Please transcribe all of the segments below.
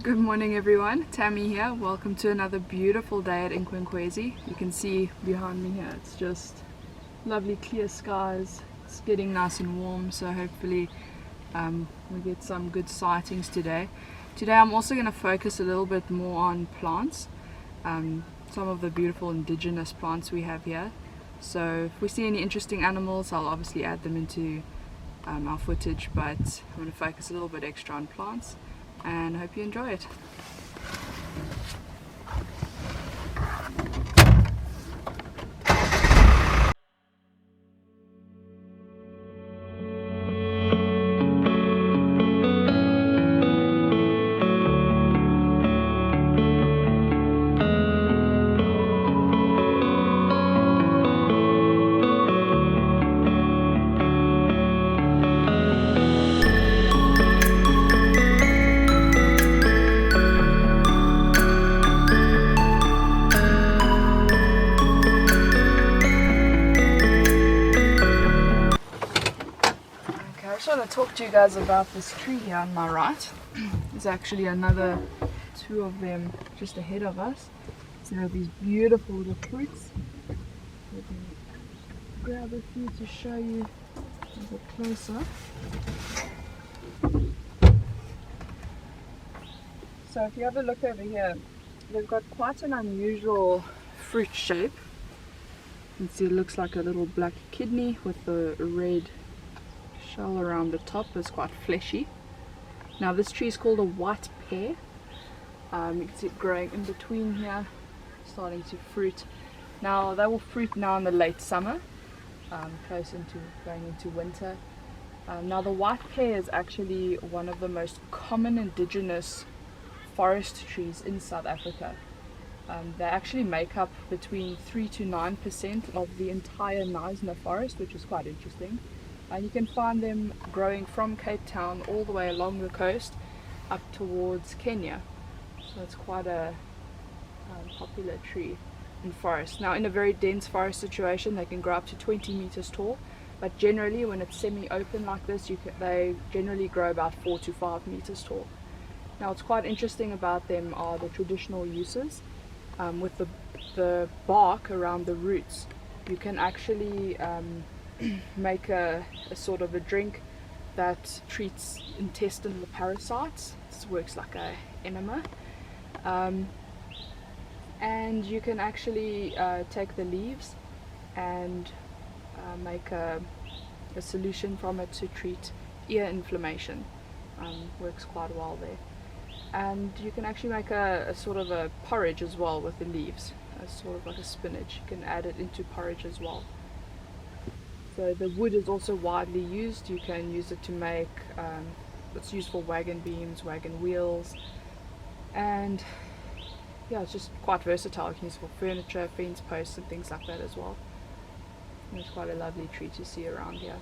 Good morning everyone, Tammy here. Welcome to another beautiful day at Inkwenkwezi. You can see behind me here, it's just lovely clear skies. It's getting nice and warm, so hopefully we get some good sightings today. Today I'm also going to focus a little bit more on plants, some of the beautiful indigenous plants we have here. So if we see any interesting animals, I'll obviously add them into our footage, but I'm going to focus a little bit extra on plants. And I hope you enjoy it. I just want to talk to you guys about this tree here on my right. There's actually another two of them just ahead of us. So there are these beautiful little fruits. Let me grab a few to show you a bit closer. So if you have a look over here, they've got quite an unusual fruit shape. You can see it looks like a little black kidney with a red shell around the top. It's quite fleshy. Now this tree is called a white pear. You can see it growing in between here, starting to fruit. Now they will fruit now in the late summer, close into going into winter. Now the white pear is actually one of the most common indigenous forest trees in South Africa. They actually make up between 3 to 9% of the entire Knysna forest, which is quite interesting. And you can find them growing from Cape Town all the way along the coast up towards Kenya. So it's quite a popular tree in forest. Now in a very dense forest situation they can grow up to 20 meters tall, but generally when it's semi-open like this they generally grow about 4 to 5 meters tall. Now what's quite interesting about them are the traditional uses. With the bark around the roots, you can actually make a sort of a drink that treats intestinal parasites. This works like a enema. And you can actually take the leaves and make a solution from it to treat ear inflammation. Works quite well there. And you can actually make a sort of a porridge as well with the leaves, sort of like a spinach. You can add it into porridge as well. So the wood is also widely used. You can use it to make, it's used for wagon beams, wagon wheels, and yeah, it's just quite versatile. You can use it for furniture, fence posts and things like that as well. And it's quite a lovely tree to see around here.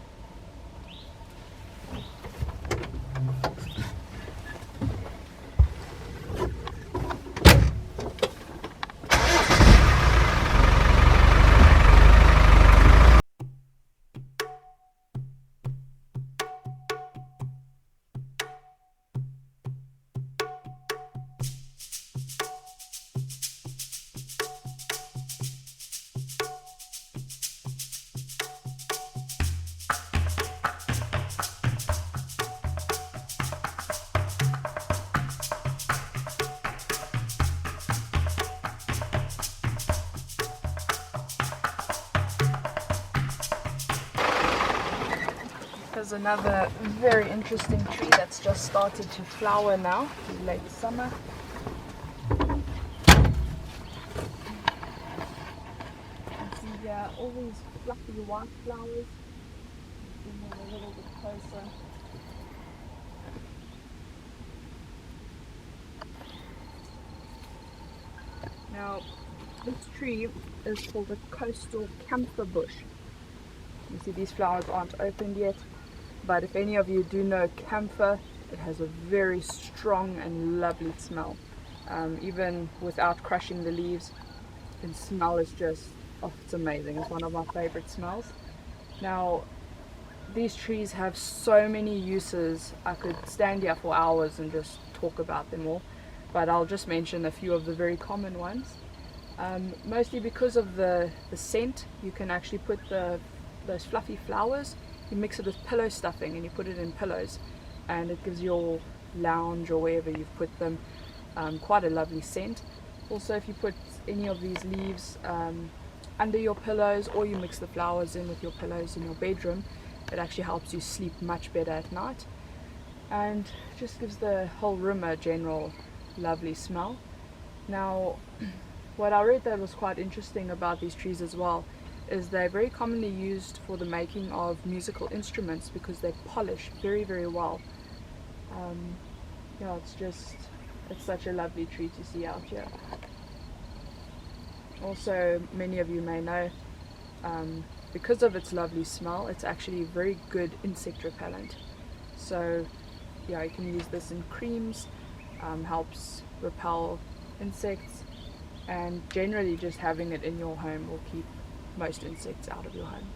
There's another very interesting tree that's just started to flower now, in late summer. You can see here all these fluffy white flowers. Zoom in a little bit closer. Now, this tree is called a coastal camphor bush. You see these flowers aren't opened yet. But if any of you do know camphor, it has a very strong and lovely smell. Even without crushing the leaves, the smell is just, oh, it's amazing. It's one of my favorite smells. Now, these trees have so many uses. I could stand here for hours and just talk about them all. but I'll just mention a few of the very common ones. Mostly because of the scent, you can actually put those fluffy flowers, you mix it with pillow stuffing and you put it in pillows, and it gives your lounge or wherever you've put them quite a lovely scent. Also, if you put any of these leaves under your pillows, or you mix the flowers in with your pillows in your bedroom, it actually helps you sleep much better at night, and just gives the whole room a general lovely smell. Now, what I read that was quite interesting about these trees as well is they're very commonly used for the making of musical instruments because they polish very, very well. Yeah, it's such a lovely tree to see out here. Also, many of you may know, because of its lovely smell, it's actually a very good insect repellent. So yeah, you can use this in creams, helps repel insects, and generally just having it in your home will keep most insects out of your home.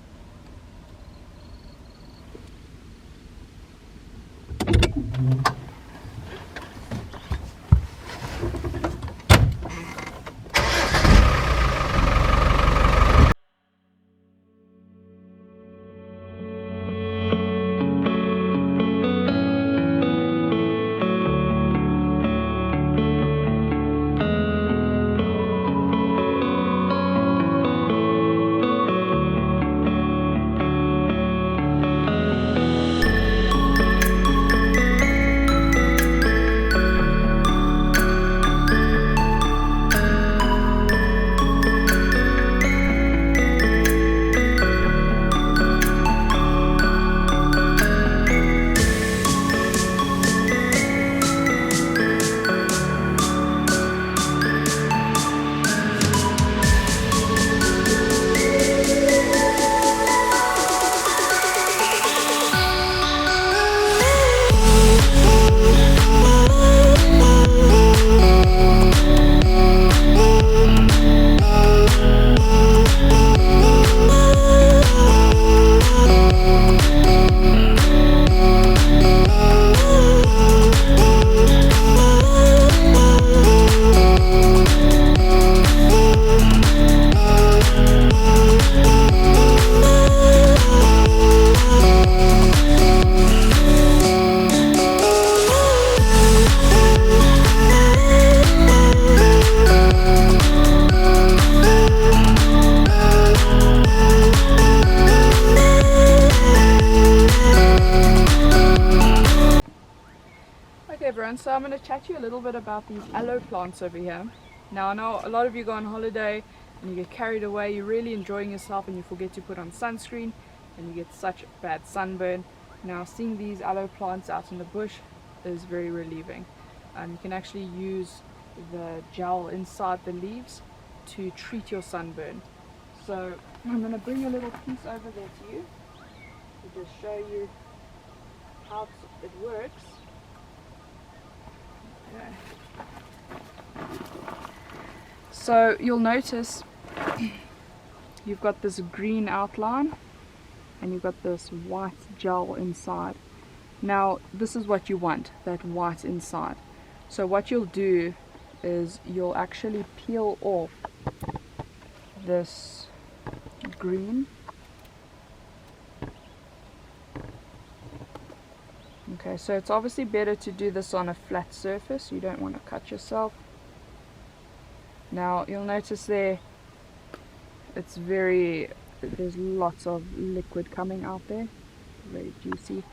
So I'm going to chat to you a little bit about these aloe plants over here. Now, I know a lot of you go on holiday and you get carried away, you're really enjoying yourself and you forget to put on sunscreen and you get such bad sunburn. Now, seeing these aloe plants out in the bush is very relieving. You can actually use the gel inside the leaves to treat your sunburn. So I'm going to bring a little piece over there to you to just show you how it works. So you'll notice you've got this green outline and you've got this white gel inside. Now this is what you want, that white inside. So what you'll do is you'll actually peel off this green. Okay, so it's obviously better to do this on a flat surface. You don't want to cut yourself. Now you'll notice there's lots of liquid coming out there, very juicy.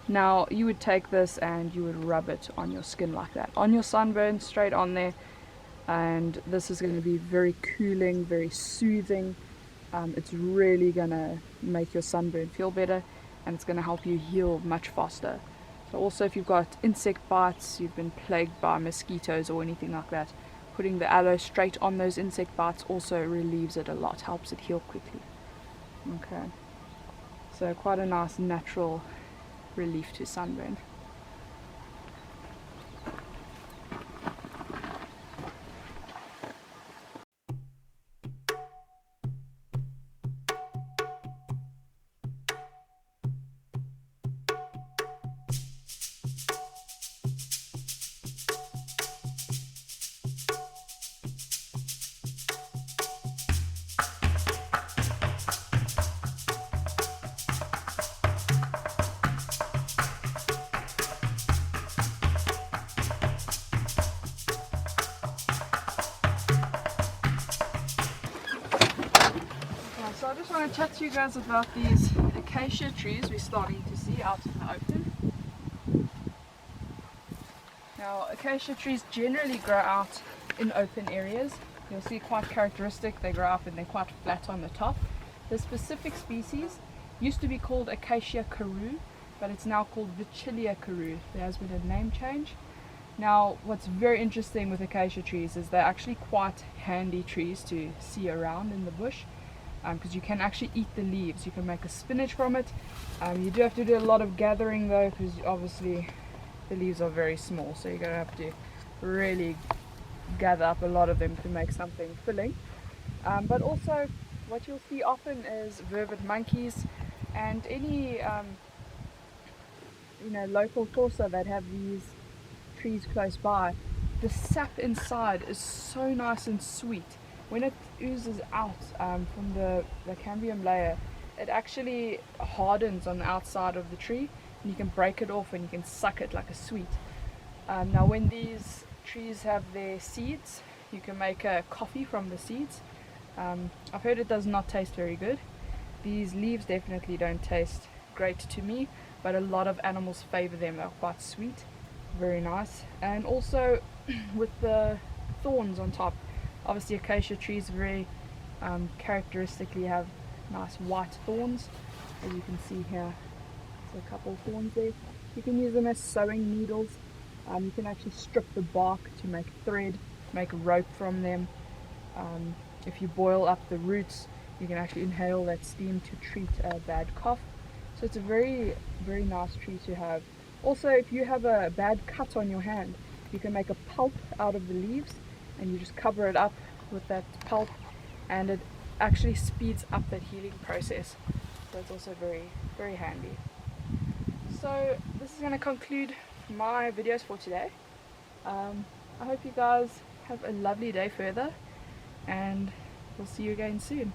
Now you would take this and you would rub it on your skin like that, on your sunburn, straight on there, and this is going to be very cooling, very soothing. It's really going to make your sunburn feel better, and it's going to help you heal much faster. So also, if you've got insect bites, you've been plagued by mosquitoes or anything like that, putting the aloe straight on those insect bites also relieves it a lot, helps it heal quickly. Okay, so quite a nice natural relief to sunburn. to you guys about these acacia trees we're starting to see out in the open. Now, acacia trees generally grow out in open areas. You'll see quite characteristic, they grow up and they're quite flat on the top. The specific species used to be called Acacia carew, but it's now called Vichilia carew. There has been a name change. Now, what's very interesting with acacia trees is they're actually quite handy trees to see around in the bush, because you can actually eat the leaves. You can make a spinach from it. You do have to do a lot of gathering though, because obviously the leaves are very small, so you're going to have to really gather up a lot of them to make something filling. But also what you'll see often is vervet monkeys and any local torsa that have these trees close by. The sap inside is so nice and sweet. When it oozes out from the cambium layer, it actually hardens on the outside of the tree, and you can break it off and you can suck it like a sweet. Now when these trees have their seeds, you can make a coffee from the seeds. I've heard it does not taste very good. These leaves definitely don't taste great to me, but a lot of animals favor them. They're quite sweet, very nice. And also with the thorns on top, obviously acacia trees very characteristically have nice white thorns, as you can see here. There's a couple of thorns there. You can use them as sewing needles. You can actually strip the bark to make thread, make rope from them. If you boil up the roots, you can actually inhale that steam to treat a bad cough. So it's a very, very nice tree to have. Also, if you have a bad cut on your hand, you can make a pulp out of the leaves and you just cover it up with that pulp, and it actually speeds up that healing process. So it's also very, very handy. So this is going to conclude my videos for today. I hope you guys have a lovely day further, and we'll see you again soon.